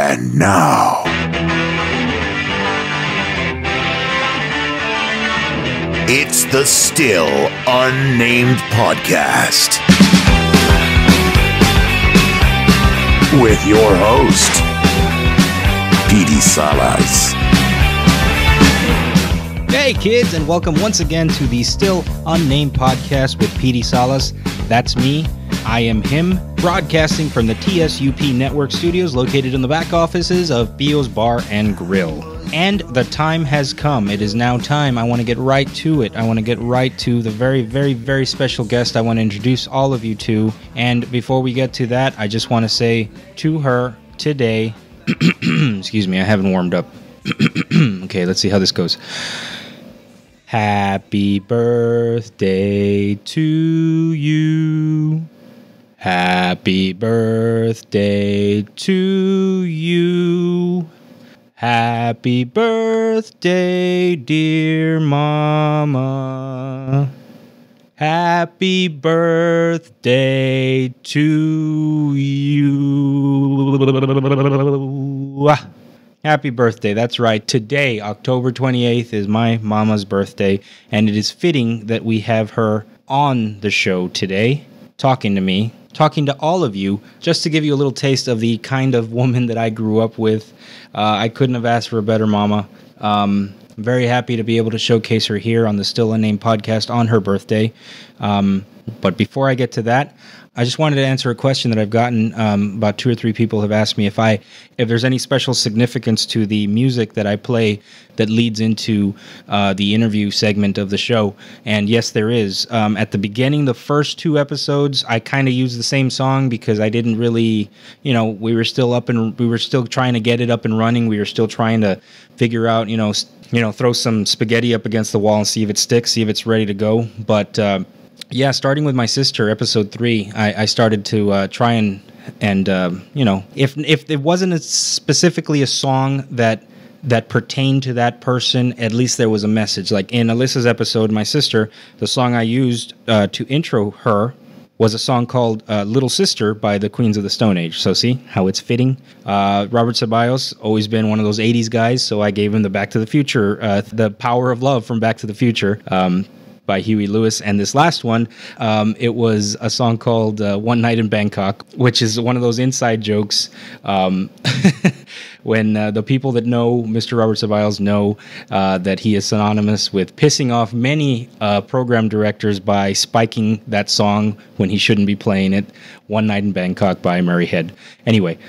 And now, it's the Still Unnamed Podcast with your host, Petey Salas. Hey kids, and welcome once again to the Still Unnamed Podcast with Petey Salas. That's me. I am him, broadcasting from the TSUP Network Studios located in the back offices of Bio's Bar and Grill. And the time has come. It is now time. I want to get right to it. I want to get right to the very, very, very special guest I want to introduce all of you to. And before we get to that, I just want to say to her today, excuse me, I haven't warmed up. Okay, let's see how this goes. Happy birthday to you. Happy birthday to you. Happy birthday, dear Mama. Happy birthday to you. Happy birthday. That's right. Today, October 28th, is my mama's birthday, and it is fitting that we have her on the show today, talking to me, talking to all of you, just to give you a little taste of the kind of woman that I grew up with. I couldn't have asked for a better mama. I'm very happy to be able to showcase her here on the Still Unnamed Podcast on her birthday. But before I get to that, I just wanted to answer a question that I've gotten. About 2 or 3 people have asked me if there's any special significance to the music that I play that leads into the interview segment of the show. And yes, there is. At the beginning, the first 2 episodes, I kind of used the same song because I didn't really, we were still trying to get it up and running. We were still trying to figure out, throw some spaghetti up against the wall and see if it sticks, see if it's ready to go. But yeah, starting with my sister, episode 3, I started to try and if it wasn't specifically a song that pertained to that person, at least there was a message. Like in Alyssa's episode, my sister, the song I used to intro her was a song called Little Sister by the Queens of the Stone Age. So see how it's fitting? Robert Ceballos, always been one of those 80s guys, so I gave him the Back to the Future, the Power of Love from Back to the Future. By Huey Lewis. And this last one, it was a song called One Night in Bangkok, which is one of those inside jokes when the people that know Mr. Robert Ceballos know that he is synonymous with pissing off many program directors by spiking that song when he shouldn't be playing it. One Night in Bangkok by Murray Head. Anyway,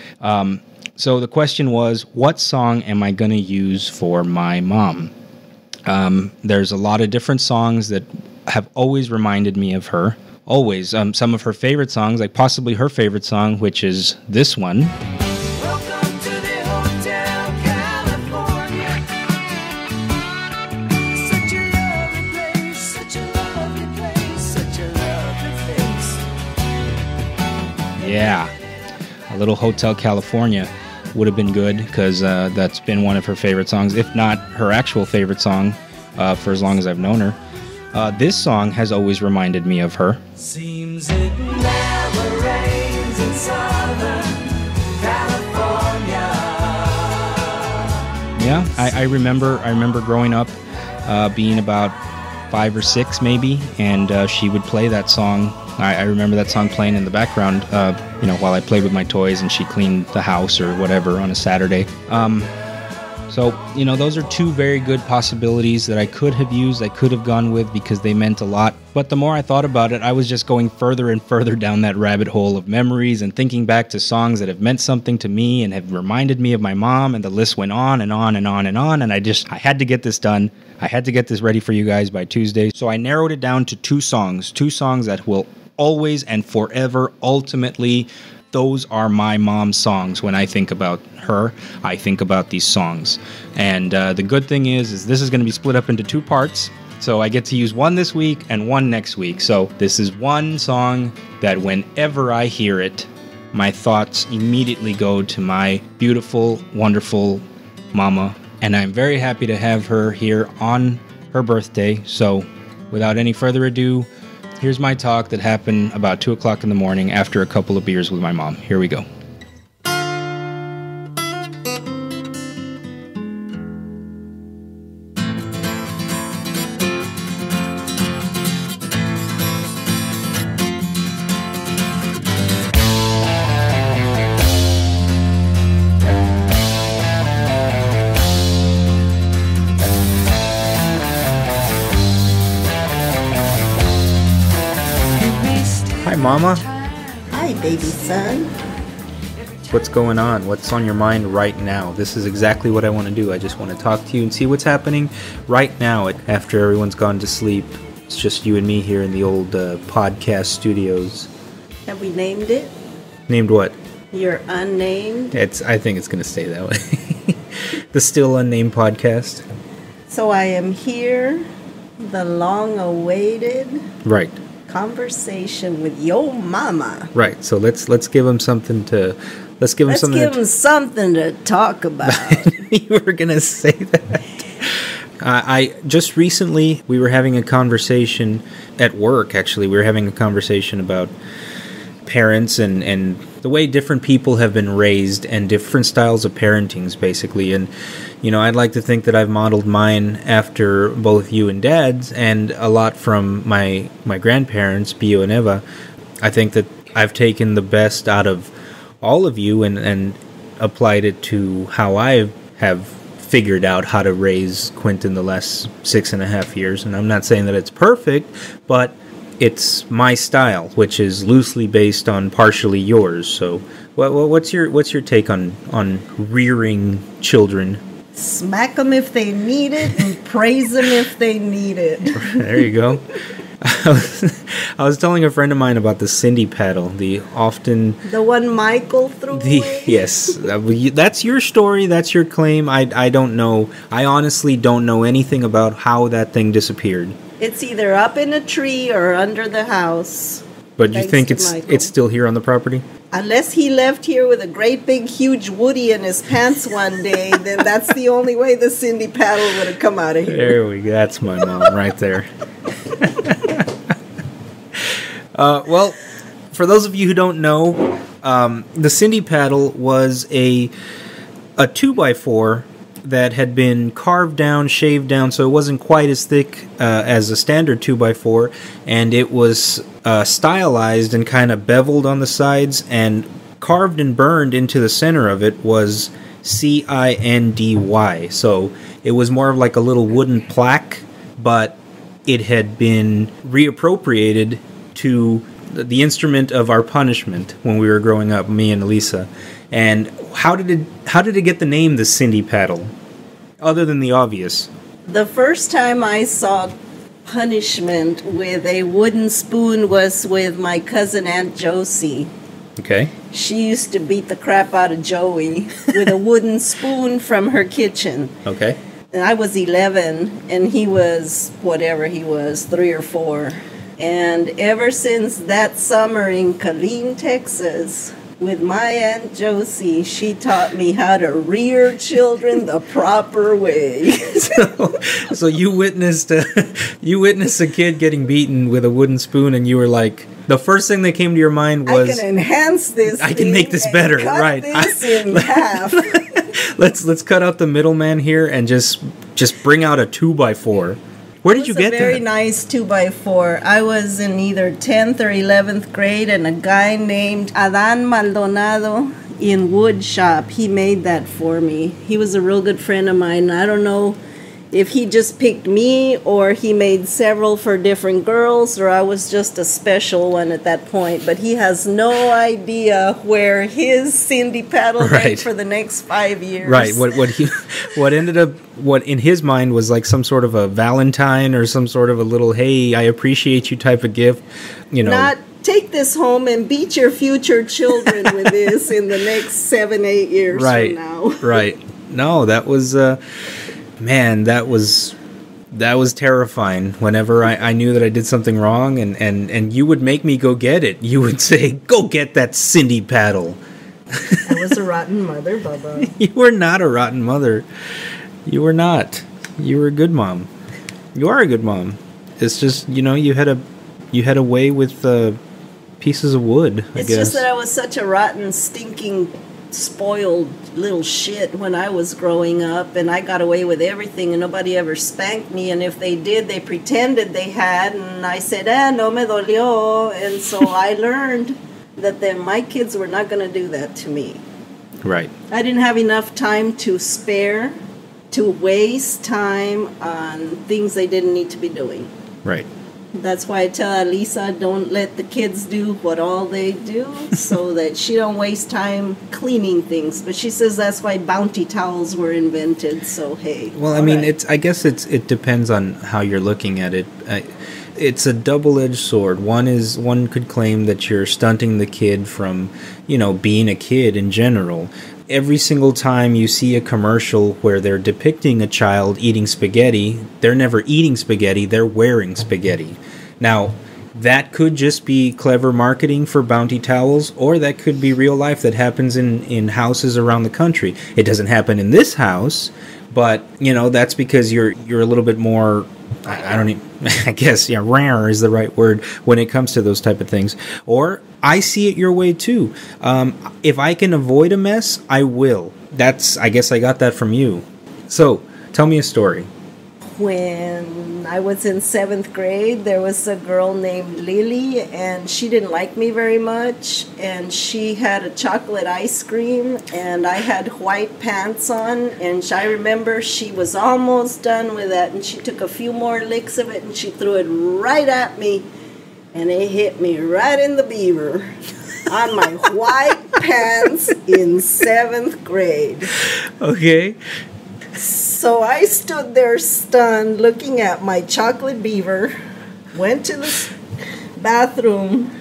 so the question was, what song am I going to use for my mom? There's a lot of different songs that have always reminded me of her. Always. Some of her favorite songs, like possibly her favorite song, which is this one. Welcome to the Hotel California. Such a lovely place, such a lovely place, such a lovely face. Yeah. A little Hotel California would have been good because that's been one of her favorite songs, if not her actual favorite song for as long as I've known her. This song has always reminded me of her. Seems it never rains in Southern California. Yeah, I remember growing up, being about 5 or 6 maybe, and she would play that song. I remember that song playing in the background, while I played with my toys and she cleaned the house or whatever on a Saturday. So, those are 2 very good possibilities that I could have used, I could have gone with because they meant a lot. But the more I thought about it, I was just going further and further down that rabbit hole of memories and thinking back to songs that have meant something to me and have reminded me of my mom, and the list went on and on and on and on, and I had to get this done. I had to get this ready for you guys by Tuesday. So I narrowed it down to 2 songs that will always and forever, ultimately, those are my mom's songs. When I think about her, I think about these songs. And the good thing is this is going to be split up into 2 parts. So I get to use one this week and one next week. So this is one song that whenever I hear it, my thoughts immediately go to my beautiful, wonderful mama. And I'm very happy to have her here on her birthday. So without any further ado, here's my talk that happened about 2 o'clock in the morning after a couple of beers with my mom. Here we go. Mama. Hi, baby son. What's going on? What's on your mind right now? This is exactly what I want to do. I just want to talk to you and see what's happening right now after everyone's gone to sleep. It's just you and me here in the old podcast studios. Have we named it? Named what? You're unnamed. I think it's going to stay that way. The Still Unnamed Podcast. So I am here, the long-awaited Right. conversation with your mama. Right. So let's give him something to. Let's give him Let's something. give him something to talk about. You were gonna say that. I just recently we were having a conversation at work. Actually, we were having a conversation about parents and the way different people have been raised and different styles of parentings, basically. And I'd like to think that I've modeled mine after both you and Dad's, and a lot from my grandparents, Pio and Eva. I think that I've taken the best out of all of you and applied it to how I have figured out how to raise Quentin the last 6.5 years. And I'm not saying that it's perfect, but it's my style, which is loosely based on partially yours. So what's your take on rearing children? Smack them if they need it and praise them if they need it. There you go. I was telling a friend of mine about the Cindy paddle, the one Michael threw away? Yes, that's your story, that's your claim. I don't know. I honestly don't know anything about how that thing disappeared. It's either up in a tree or under the house. But you think Michael. it's still here on the property? Unless he left here with a great big huge Woody in his pants one day, then that's the only way the Cindy paddle would have come out of here. There we go. That's my mom right there. Well, for those of you who don't know, the Cindy paddle was a 2x4 that had been carved down, shaved down, so it wasn't quite as thick as a standard 2x4, and it was stylized and kind of beveled on the sides, and carved and burned into the center of it was CINDY. So it was more of like a little wooden plaque, but it had been reappropriated to the instrument of our punishment when we were growing up, me and Elisa. And how did it get the name the Cindy paddle, other than the obvious? The first time I saw punishment with a wooden spoon was with my cousin Aunt Josie. Okay. She used to beat the crap out of Joey with a wooden spoon from her kitchen. Okay. And I was 11, and he was, whatever he was, 3 or 4. And ever since that summer in Killeen, Texas, with my Aunt Josie, she taught me how to rear children the proper way. So you witnessed a kid getting beaten with a wooden spoon, and you were like, the first thing that came to your mind was, I can enhance this. I can make this better, cut right? This in half. Let's cut out the middleman here and just bring out a 2x4. Where did you get that? It was a very nice 2x4. I was in either 10th or 11th grade, and a guy named Adan Maldonado in wood shop, he made that for me. He was a real good friend of mine. I don't know if he just picked me or he made several for different girls, or I was just a special one at that point. But he has no idea where his Cindy paddle went for the next 5 years. Right. What in his mind was like some sort of a Valentine or some sort of a little, hey, I appreciate you type of gift. Not take this home and beat your future children with this in the next 7-8 years from now. Right. No, that was man, that was terrifying. Whenever I knew that I did something wrong, and you would make me go get it. You would say, go get that Cindy paddle. I was a rotten mother, Bubba. You were not a rotten mother. You were not. You were a good mom. You are a good mom. It's just, you had a way with pieces of wood, I guess. It's just that I was such a rotten, stinking, spoiled little shit when I was growing up, and I got away with everything, and nobody ever spanked me, and if they did, they pretended they had, and I said, no me dolió, and so I learned that my kids were not going to do that to me. Right. I didn't have enough time to spare to waste time on things they didn't need to be doing. Right. That's why I tell Alisa, don't let the kids do what all they do, so that she don't waste time cleaning things. But she says that's why bounty towels were invented. So hey. Well, I mean, I guess it depends on how you're looking at it. It's a double-edged sword. One could claim that you're stunting the kid from, being a kid in general. Every single time you see a commercial where they're depicting a child eating spaghetti, they're never eating spaghetti, they're wearing spaghetti. Now, that could just be clever marketing for bounty towels, or that could be real life that happens in houses around the country. It doesn't happen in this house, but, that's because you're a little bit more, I guess, rare is the right word when it comes to those type of things. Or I see it your way too. If I can avoid a mess, I will. I guess I got that from you. So, tell me a story. When I was in 7th grade, there was a girl named Lily, and she didn't like me very much, and she had a chocolate ice cream, and I had white pants on, and I remember she was almost done with that, and she took a few more licks of it, and she threw it right at me, and it hit me right in the beaver on my white pants in 7th grade. Okay. So I stood there stunned, looking at my chocolate beaver, went to the bathroom,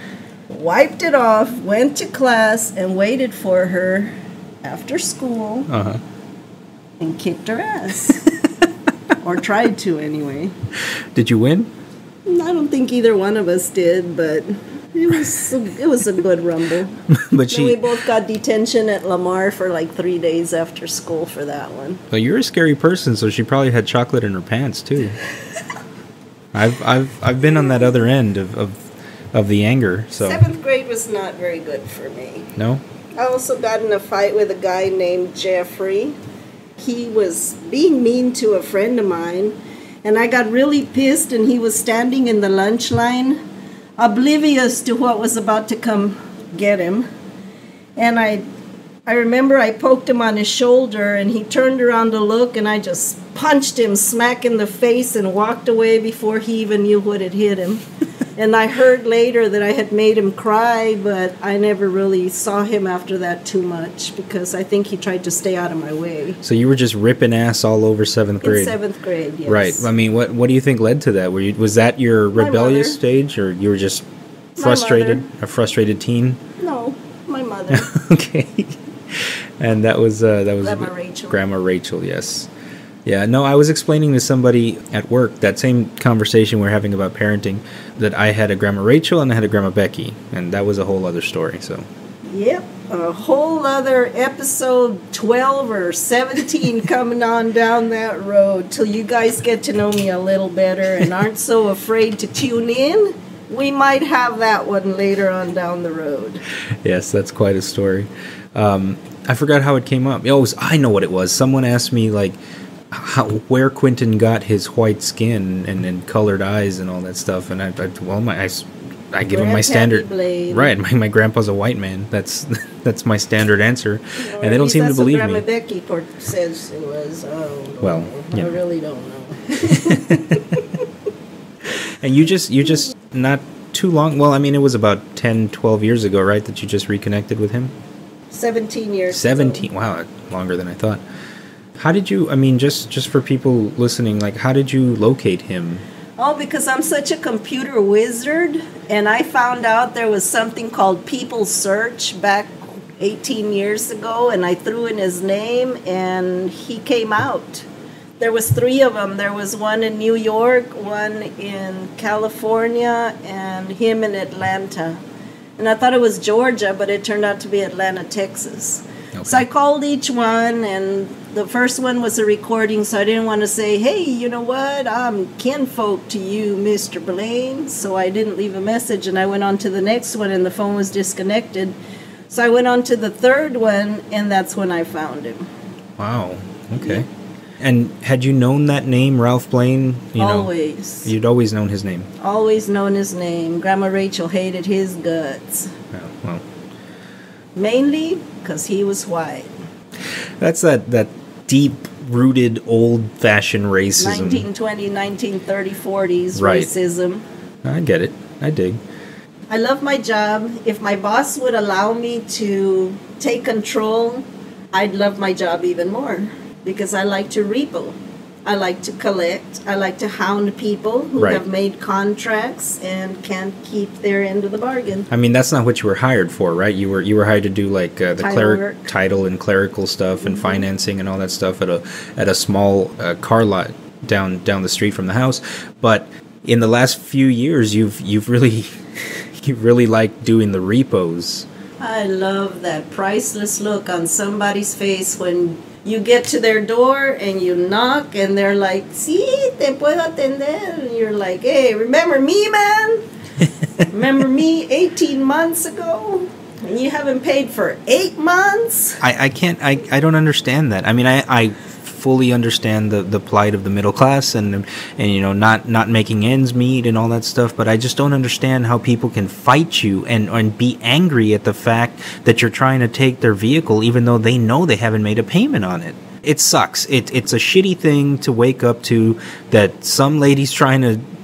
wiped it off, went to class, and waited for her after school and kicked her ass. Or tried to, anyway. Did you win? I don't think either one of us did, but it was a good rumble. But Then we both got detention at Lamar for like 3 days after school for that one. Well, you're a scary person, so she probably had chocolate in her pants too. I've been on that other end of the anger. So 7th grade was not very good for me. No? I also got in a fight with a guy named Jeffrey. He was being mean to a friend of mine, and I got really pissed, and he was standing in the lunch line, oblivious to what was about to come get him. And I remember I poked him on his shoulder, and he turned around to look, and I just punched him smack in the face and walked away before he even knew what had hit him. And I heard later that I had made him cry, but I never really saw him after that too much, because I think he tried to stay out of my way. So you were just ripping ass all over 7th grade? In 7th grade, yes. Right. I mean, what do you think led to that? Was that your rebellious stage, or you were just frustrated, a frustrated teen? No, my mother. Okay. And that was Grandma Rachel. Grandma Rachel, yes. Yeah, no, I was explaining to somebody at work that same conversation we're having about parenting, that I had a Grandma Rachel and I had a Grandma Becky, and that was a whole other story. So. Yep, a whole other episode 12 or 17 coming on down that road till you guys get to know me a little better and aren't so afraid to tune in. We might have that one later on down the road. Yes, that's quite a story. I forgot how it came up. I know what it was. Someone asked me, like, where Quentin got his white skin and colored eyes and all that stuff, and I give him my standard. Right, my grandpa's a white man. That's my standard answer, and they don't seem to believe me. Grandma Becky says it was. Well, I really don't know. And you just not too long. Well, I mean, it was about 10, 12 years ago, right? That you just reconnected with him. 17 years. 17. Wow, longer than I thought. How did you, I mean, just for people listening, like, how did you locate him? Oh, because I'm such a computer wizard, and I found out there was something called People Search back 18 years ago, and I threw in his name, and he came out. There was 3 of them. There was one in New York, one in California, and him in Atlanta. And I thought it was Georgia, but it turned out to be Atlanta, Texas. Okay. So I called each one, and the first one was a recording, so I didn't want to say, hey, you know what, I'm kinfolk to you, Mr. Blaine. So I didn't leave a message, and I went on to the next one, and the phone was disconnected. So I went on to the third one, and that's when I found him. Wow, okay. Yeah. And had you known that name, Ralph Blaine? Always. You'd always known his name? Always known his name. Grandma Rachel hated his guts. Oh, well. Mainly because he was white. That's that deep-rooted, old-fashioned racism. 1920, 1930, 40s racism. I get it. I dig. I love my job. If my boss would allow me to take control, I'd love my job even more because I like to repo. I like to collect. I like to hound people who Right. have made contracts and can't keep their end of the bargain. I mean, that's not what you were hired for, right? You were hired to do like the Title work. title and clerical stuff and financing and all that stuff at a small car lot down the street from the house. But in the last few years, you've really you really liked doing the repos. I love that priceless look on somebody's face when you get to their door and you knock and they're like, "Sí, te puedo atender." And you're like, "Hey, remember me, man? Remember me 18 months ago? And you haven't paid for 8 months?" I don't understand that. I mean, I fully understand the plight of the middle class and you know not making ends meet and all that stuff, but I just don't understand how people can fight you and be angry at the fact that you're trying to take their vehicle even though they know they haven't made a payment on it. It sucks. It's a shitty thing to wake up to, that some lady's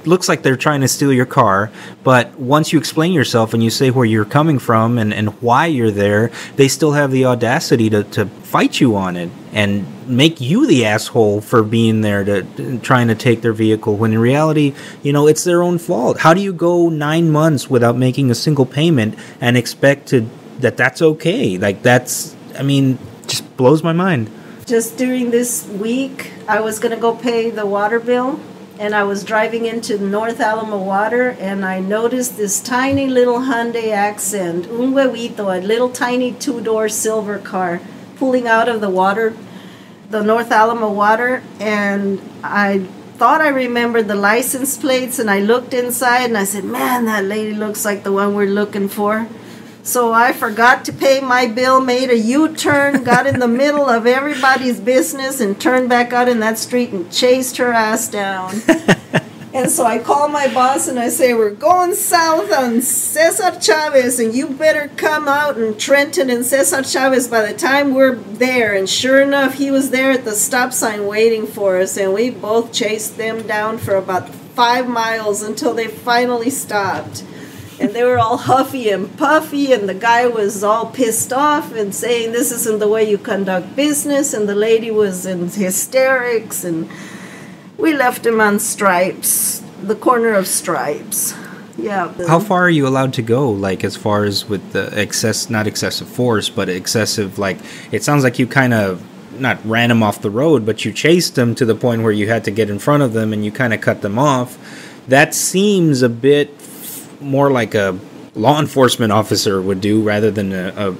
looks like they're trying to steal your car, but once you explain yourself and you say where you're coming from and why you're there, they still have the audacity to fight you on it and make you the asshole for being there to trying to take their vehicle, when in reality, you know, it's their own fault. How do you go 9 months without making a single payment and expect that's okay? Like, I mean, just blows my mind. Just during this week, I was going to go pay the water bill. And I was driving into North Alamo Water, and I noticed this tiny little Hyundai Accent, un huevito, a little tiny 2-door silver car, pulling out of the water, the North Alamo Water, and I thought I remembered the license plates, and I looked inside, and I said, "Man, that lady looks like the one we're looking for." So I forgot to pay my bill, made a U-turn, got in the middle of everybody's business, and turned back out in that street and chased her ass down. And so I call my boss and I say, "We're going south on Cesar Chavez, and you better come out in Trenton and Cesar Chavez by the time we're there." And sure enough, he was there at the stop sign waiting for us, and we both chased them down for about 5 miles until they finally stopped. And they were all huffy and puffy, and the guy was all pissed off and saying, "This isn't the way you conduct business," and the lady was in hysterics, and we left him on Stripes, the corner of Stripes. Yeah. How far are you allowed to go, like, as far as with the not excessive force, but excessive, like, it sounds like you kind of not ran him off the road, but you chased him to the point where you had to get in front of them and you kind of cut them off. That seems a bit more like a law enforcement officer would do rather than a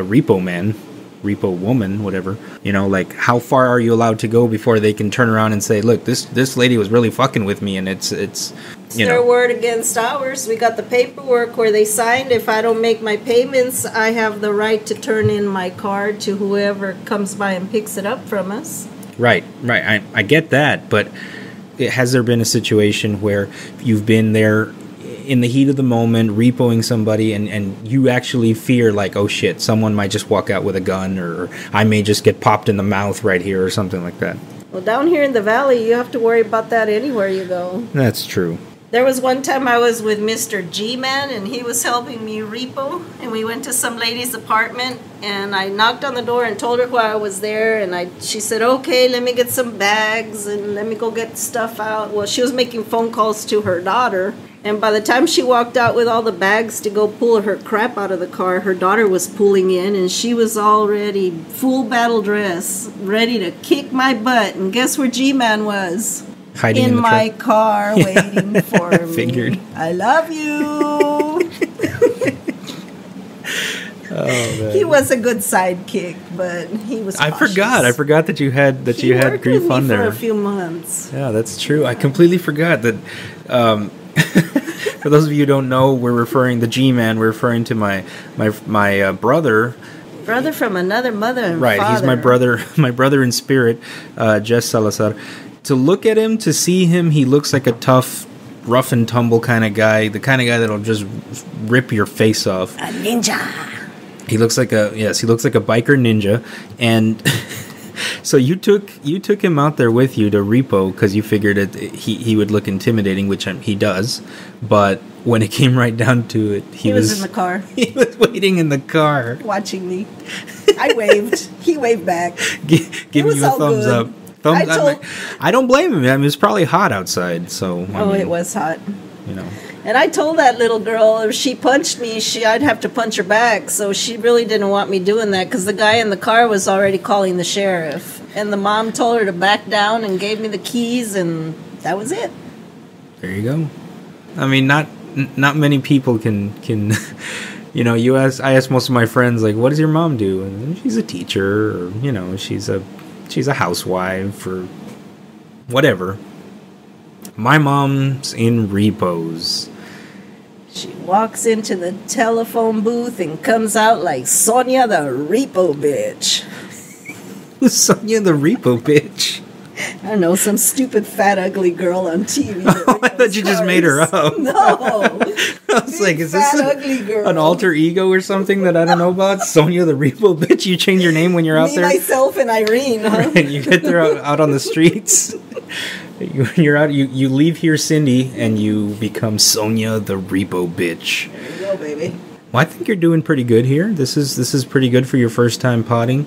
repo man, repo woman, whatever. You know, like, how far are you allowed to go before they can turn around and say, "Look, this lady was really fucking with me," and it's you their know. word against ours. We got the paperwork where they signed, "If I don't make my payments, I have the right to turn in my car to whoever comes by and picks it up from us." Right. I get that, but has there been a situation where you've been there in the heat of the moment, repoing somebody, and you actually fear, like, oh shit, someone might just walk out with a gun, or I may just get popped in the mouth right here, or something like that? Well, down here in the valley, you have to worry about that anywhere you go. That's true. There was one time I was with Mr. G-Man, and he was helping me repo, and we went to some lady's apartment, and I knocked on the door and told her why I was there, and she said, "Okay, let me get some bags, and let me go get stuff out." Well, she was making phone calls to her daughter, and by the time she walked out with all the bags to go pull her crap out of the car, her daughter was pulling in, and she was already full battle dress, ready to kick my butt, and guess where G-Man was? Hiding in the my truck. car waiting for me. Figured. I love you. Oh, man. He was a good sidekick, but he was. I cautious. forgot that you had He worked grief with me on for there. a few months. Yeah, that's true. I completely forgot that. For those of you who don't know, we're referring to my brother. Brother from another mother and Right, father. he's my brother in spirit, Jess Salazar. To look at him, to see him, he looks like a tough, rough and tumble kind of guy. The kind of guy that'll just rip your face off. A ninja. He looks like a biker ninja, and So you took him out there with you to repo because you figured he would look intimidating, which he does. But when it came right down to it, He was in the car He was waiting in the car, watching me. I waved. He waved back. giving was you a all thumbs good. up. Thumbs. I told- I don't blame him. I mean, it's probably hot outside, so It was hot. You know. And I told that little girl if she punched me, I'd have to punch her back. So she really didn't want me doing that because the guy in the car was already calling the sheriff. And the mom told her to back down and gave me the keys, and that was it. There you go. I mean, not many people can you know, I ask most of my friends, like, what does your mom do? And she's a teacher, or, you know, she's a housewife, or whatever. My mom's in repos. She walks into the telephone booth and comes out like Sonia the repo bitch. Who's Sonia the repo bitch? I don't know, some stupid fat ugly girl on TV. Oh, I thought you just made her up. No. I was like, is this fat, ugly girl. an alter ego or something that I don't know about? Sonia the repo bitch? You change your name when you're out Me, there? myself, and Irene, huh? And you get there out on the streets. You're out. You leave here, Cindy, and you become Sonia the repo bitch. There you go, baby. Well, I think you're doing pretty good here. This is pretty good for your first time potting.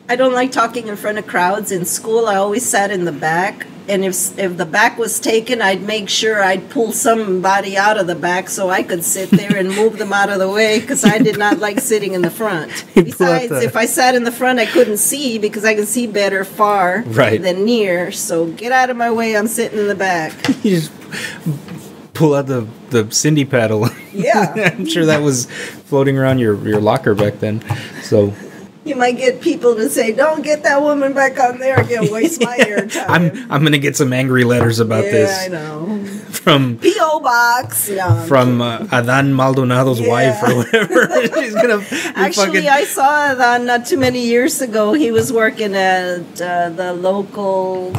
I don't like talking in front of crowds. In school, I always sat in the back. And if the back was taken, I'd make sure I'd pull somebody out of the back so I could sit there and move them out of the way because I did not like sitting in the front. Besides, if I sat in the front, I couldn't see because I can see better far than near. So get out of my way. I'm sitting in the back. You just pull out the Cindy paddle. Yeah. I'm sure that was floating around your locker back then. So You might get people to say, "Don't get that woman back on there again. Waste my airtime." I'm gonna get some angry letters about this. Yeah, I know. From P.O. Box. No, from Adan Maldonado's wife or whatever. She's gonna Actually, I saw Adan not too many years ago. He was working at the local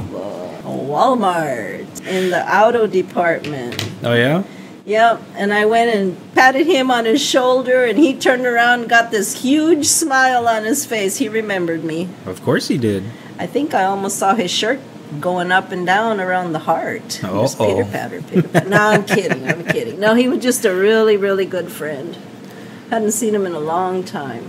Walmart in the auto department. Oh yeah. Yep, and I went and patted him on his shoulder, and he turned around and got this huge smile on his face. He remembered me. Of course he did. I think I almost saw his shirt going up and down around the heart. Just Uh-oh. pitter patter. No, I'm kidding. No, he was just a really, really good friend. Hadn't seen him in a long time.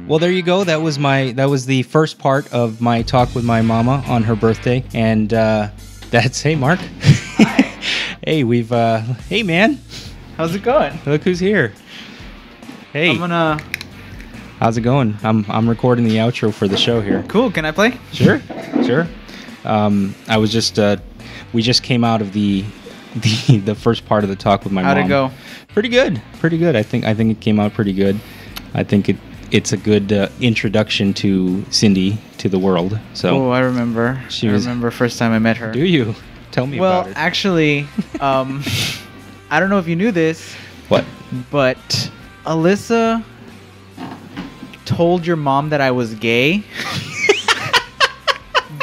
Well, there you go. That was the first part of my talk with my mama on her birthday, and that's hey Mark. Hey, hey man. How's it going? Look who's here. Hey. How's it going? I'm recording the outro for the show here. Cool. Can I play? Sure. I was just we just came out of the first part of the talk with my mom. How'd it go? Pretty good. I think it came out pretty good. I think it's a good introduction to Cindy to the world. So. Oh, I remember. I remember first time I met her. Do you? Tell me about it. Well, actually, I don't know if you knew this. What? But Alyssa told your mom that I was gay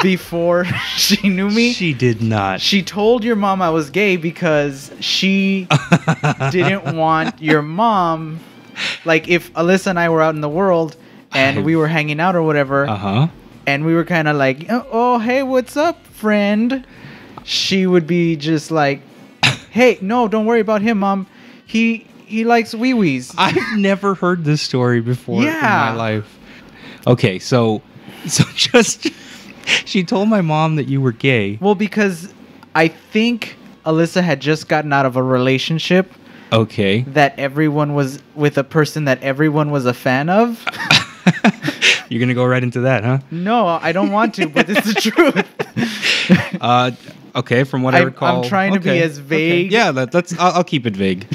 before she knew me. She did not. She told your mom I was gay because she didn't want your mom, like if Alyssa and I were out in the world and we were hanging out or whatever, and we were kind of like, oh, hey, what's up, friend? She would be just like, hey, no, don't worry about him, Mom. He likes wee-wees. I've never heard this story before in Yeah. my life. Okay, so just she told my mom that you were gay. Well, because I think Alyssa had just gotten out of a relationship. Okay. That everyone was with a person that everyone was a fan of. You're gonna go right into that, huh? No, I don't want to, but it's the truth. Okay, from what I recall, I'm trying to be as vague. Okay. Yeah, I'll keep it vague.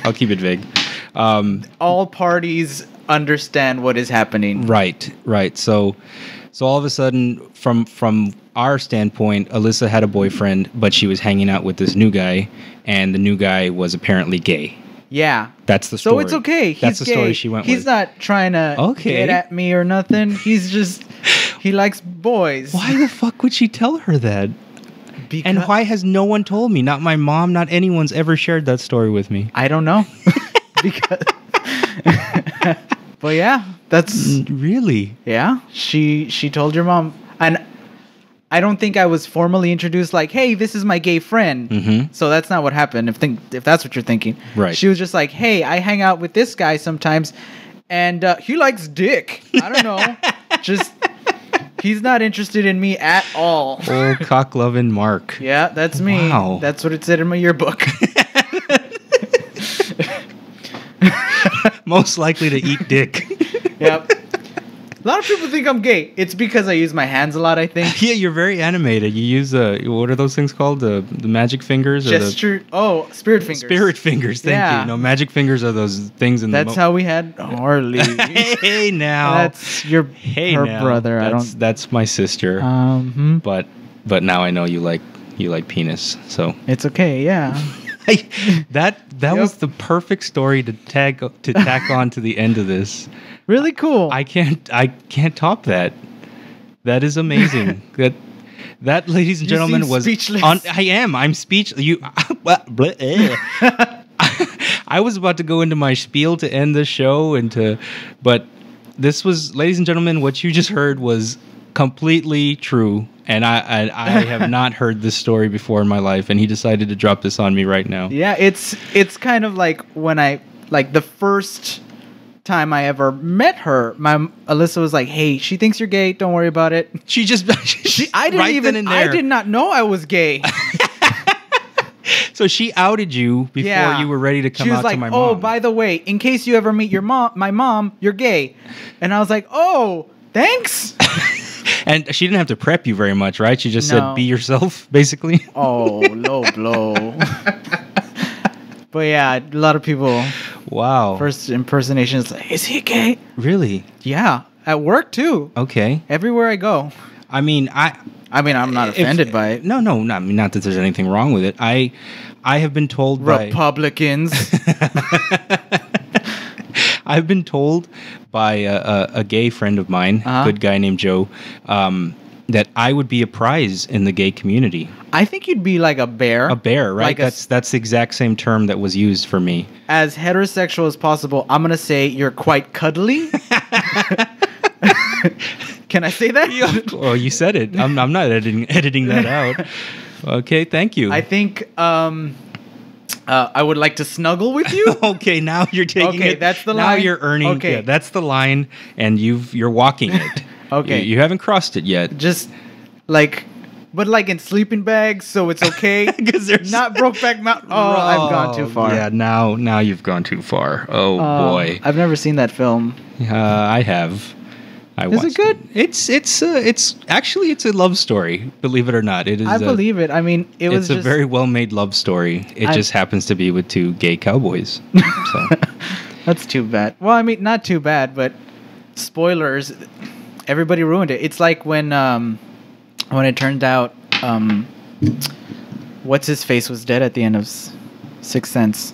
All parties understand what is happening. Right. So all of a sudden, from our standpoint, Alyssa had a boyfriend, but she was hanging out with this new guy, and the new guy was apparently gay. Yeah. That's the story. So it's okay. That's the gay. story she went with. He's not trying to get at me or nothing. He's just, he likes boys. Why the fuck would she tell her that? And why has no one told me? Not my mom, not anyone's ever shared that story with me. I don't know. But yeah, that's Really? yeah. She told your mom, and I don't think I was formally introduced like, hey, this is my gay friend. Mhm. So that's not what happened. If that's what you're thinking, Right. She was just like, hey, I hang out with this guy sometimes, and he likes dick. I don't know, just he's not interested in me at all. Old cock loving Mark. Yeah, that's me. Wow. That's what it said in my yearbook. Most likely to eat dick. Yep. A lot of people think I'm gay. It's because I use my hands a lot, I think. Yeah, you're very animated. You use what are those things called? The magic fingers or Gesture. Oh, spirit fingers. the spirit fingers? Thank Yeah. you. No, magic fingers are those things in That's how we had Harley. Hey now. That's her now. brother. That's my sister. But now I know you like penis. So It's okay. Yeah. that was the perfect story to tack on to the end of this. Really cool. I can't top that. That is amazing. that ladies and You gentlemen seem was speechless. I'm speechless. I was about to go into my spiel to end the show but this was, ladies and gentlemen, what you just heard was completely true, and I have not heard this story before in my life, and he decided to drop this on me right now. Yeah, it's kind of like when the first time I ever met her, Alyssa was like, "Hey, she thinks you're gay. Don't worry about it." She just I did not know I was gay. So she outed you before you were ready to come she was out like, to my mom. "Oh, by the way, in case you ever meet my mom, you're gay." And I was like, "Oh, thanks." And she didn't have to prep you very much, right? She just No. said, "Be yourself," basically. Oh, low blow. But yeah, a lot of people Wow. first impersonation is like, "Is he gay?" Really? Yeah, at work too. Okay. Everywhere I go. I mean, I'm not offended by it. No, I mean, not that there's anything wrong with it. I have been told by Republicans. I've been told by a gay friend of mine, a good guy named Joe, that I would be a prize in the gay community. I think you'd be like a bear. A bear, right? Like That's the exact same term that was used for me. as heterosexual as possible. I'm gonna say you're quite cuddly. Can I say that? Well, you said it. I'm not editing that out. Okay, thank you. I think I would like to snuggle with you. Okay, now you're taking it. Okay, that's the now line. you're earning. Okay. Yeah, that's the line, and you're walking it. Okay. you haven't crossed it yet. Just like, but like in sleeping bags, so it's okay. Because there's Not Brokeback Mountain. Oh, I've gone too far. Yeah, now you've gone too far. Oh boy, I've never seen that film. I have. Is it watched good? It's actually it's a love story. Believe it or not, it is. I believe it. I mean, it was It's a just very well made love story. It just happens to be with two gay cowboys. So. That's too bad. Well, I mean, not too bad, but spoilers. Everybody ruined it. It's like when it turned out, what's his face was dead at the end of Sixth Sense.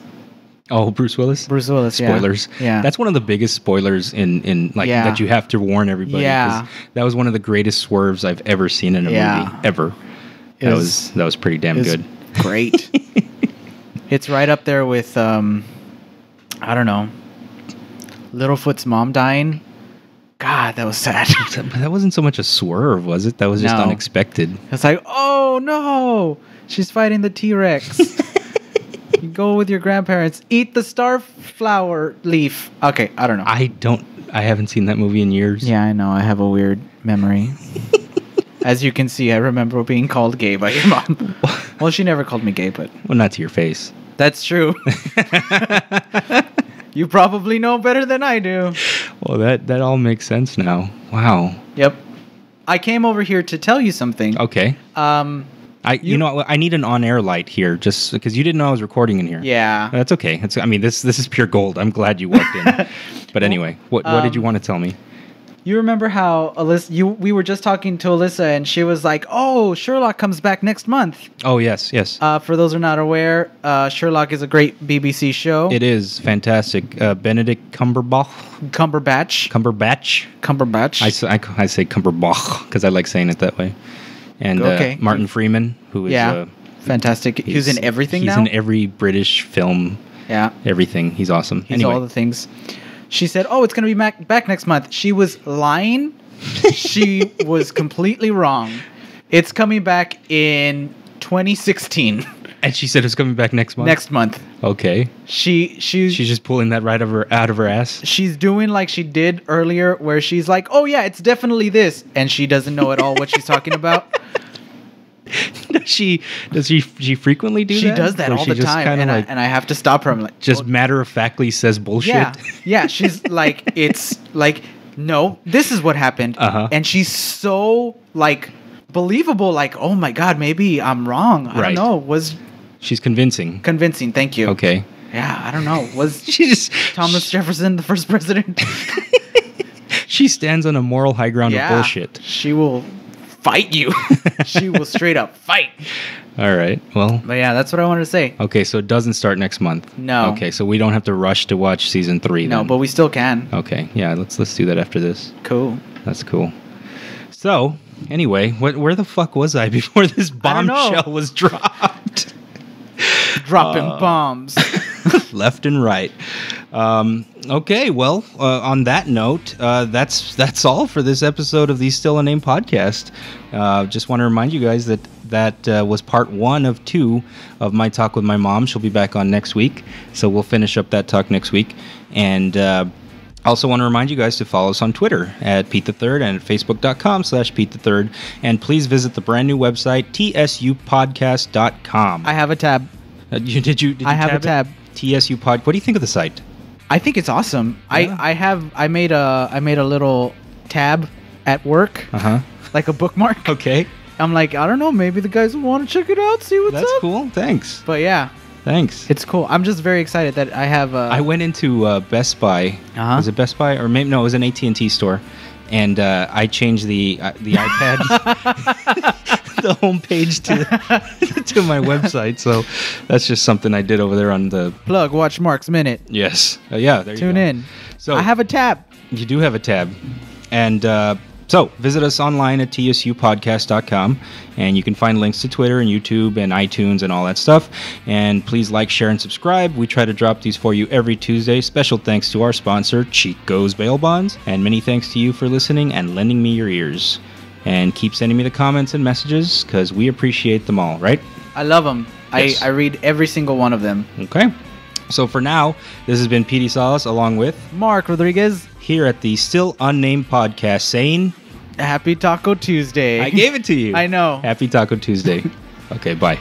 Oh, Bruce Willis. Bruce Willis. Spoilers. Yeah. That's one of the biggest spoilers in like Yeah. that you have to warn everybody. 'cause Yeah. That was one of the greatest swerves I've ever seen in a movie ever. It That was- was pretty damn It's good. great. It's right up there with I don't know, Littlefoot's mom dying. God, that was sad. But that wasn't so much a swerve, was it? That was just No. unexpected. It's like, oh no, she's fighting the T-Rex. You go with your grandparents. Eat the starflower leaf. Okay, I don't know. I haven't seen that movie in years. Yeah, I know. I have a weird memory. As you can see, I remember being called gay by your mom. Well, she never called me gay, but Well, not to your face. that's true. You probably know better than I do. Well, that all makes sense now. Wow. Yep. I came over here to tell you something. Okay. You know what? I need an on-air light here, just because you didn't know I was recording in here. Yeah. That's okay. This is pure gold. I'm glad you walked in. But anyway, what did you want to tell me? You remember how we were just talking to Alyssa, and she was like, "Oh, Sherlock comes back next month." Oh yes. For those who are not aware, Sherlock is a great BBC show. It is fantastic. Benedict Cumberbatch. I say Cumberbatch because I like saying it that way. And Okay. Martin Freeman, who is fantastic. He's in everything now. He's in every British film. Yeah. Everything. He's awesome. He's anyway. all the things. She said, "Oh, it's gonna be back next month." She was lying. She was completely wrong. It's coming back in 2016. And she said it's coming back next month. Next month. Okay. She's just pulling that right out of her ass. She's doing like she did earlier, where she's like, "Oh yeah, it's definitely this," and she doesn't know at all what she's talking about. Does she frequently do that? She does that Or all she the just time, kinda and I have to stop her. I'm like, just matter-of-factly says bullshit? yeah. She's like, it's like, no, this is what happened, and she's so like believable. Like, oh my god, maybe I'm wrong. I don't know. She's convincing? Thank you. Okay. Yeah, I don't know. Was she just Thomas Jefferson the first president? She stands on a moral high ground of bullshit. She will fight you. She will straight up fight. All right. Well. But yeah, that's what I wanted to say. Okay, so it doesn't start next month. No. Okay, so we don't have to rush to watch season 3. No, then. but we still can. Okay. Yeah. Let's do that after this. Cool. That's cool. So anyway, where the fuck was I before this bombshell was dropped? Dropping bombs left and right. Okay, well, on that note, that's all for this episode of the Still Unnamed podcast. Just want to remind you guys that was part 1 of 2 of my talk with my mom. She'll be back on next week, so we'll finish up that talk next week. And also want to remind you guys to follow us on Twitter at Pete the Third and at Facebook.com/Pete the Third. And please visit the brand new website, tsupodcast.com. I have a tab. Did you I have a tab. TSU Pod. What do you think of the site? I think it's awesome. Yeah. I made a little tab at work, like a bookmark. Okay. I'm like, I don't know, maybe the guys will want to check it out, see what's That's up. cool. Thanks. But yeah, Thanks. it's cool. I'm just very excited that I have. I went into Best Buy. Was it Best Buy or maybe no? It was an AT&T store, and I changed the iPad, the homepage to my website. So that's just something I did over there on the plug. Watch Mark's Minute. Yes. Yeah. There you Tune go. in. So I have a tab. You do have a tab, and so visit us online at tsupodcast.com, and you can find links to Twitter and YouTube and iTunes and all that stuff. And please like, share, and subscribe. We try to drop these for you every Tuesday. Special thanks to our sponsor, Chico's Bail Bonds, and many thanks to you for listening and lending me your ears. And keep sending me the comments and messages, because we appreciate them all, right? I love them. Yes. I read every single one of them. Okay. So for now, this has been Petey Salas along with Mark Rodriguez, here at the Still Unnamed podcast, saying Happy Taco Tuesday. I gave it to you. I know. Happy Taco Tuesday. Okay, bye.